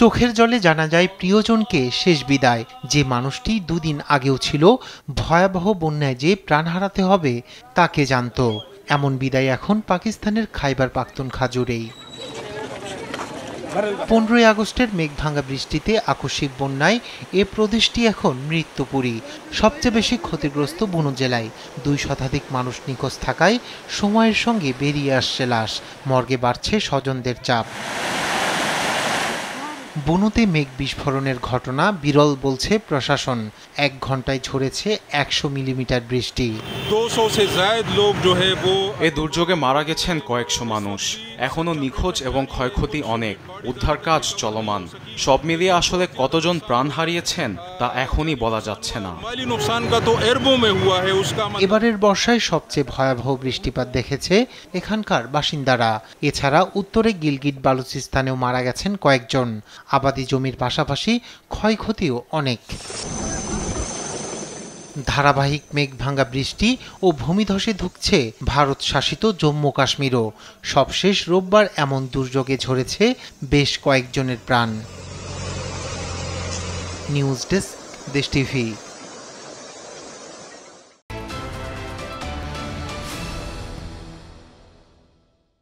চোখের জলে জানা যায় প্রিয়জনকে শেষ বিদায়। যে মানুষটি দুদিন আগেও ছিল ভয়াবহ বন্যায় যে প্রাণ হারাতে হবে তা কে জানত। এমন বিদায় এখন পাকিস্তানের খাইবার পাখতুনখোয়া জুড়েই। 15 আগস্টের মেঘভাঙা বৃষ্টিতে আকস্মিক বন্যায় এ প্রদেশটি এখন মৃত্যুপুরী। সবচেয়ে বেশি ক্ষতিগ্রস্ত বুনো জেলায় 2 শতাধিক মানুষ নিখোঁজ থাকায় সময়ের সঙ্গে বেরিয়ে আসছে লাশ। মর্গে বাড়ছে স্বজনদের চাপ। বুনোতে মেঘ বিস্ফোরণের ঘটনা বিরল বলছে প্রশাসন। 1 ঘন্টায় ঝরেছে 100 মিলিমিটার বৃষ্টি। এ দুর্যোগে মারা গেছেন কয়েকশো মানুষ, এখনো নিখোঁজ এবং ক্ষয়ক্ষতি অনেক। উদ্ধার কাজ চলমান। সব মিলিয়ে আসলে কতজন প্রাণ হারিয়েছেন তা এখনই বলা যাচ্ছে না। এবারের বর্ষায় সবচেয়ে ভয়াবহ বৃষ্টিপাত দেখেছে এখানকার বাসিন্দারা। এছাড়া উত্তরে গিলগিট বালুচিস্তানেও মারা গেছেন কয়েকজন। আবাদি জমির পাশাপাশি ক্ষয়ক্ষতিও অনেক। ধারাবাহিক মেঘভাঙা বৃষ্টি ও ভূমিধসে ধুঁকছে ভারত শাসিত জম্মু কাশ্মীরও। সবশেষ রোববার এমন দুর্যোগে ঝরেছে বেশ কয়েকজনের প্রাণ। নিউজ ডেস্ক, দেশ টিভি।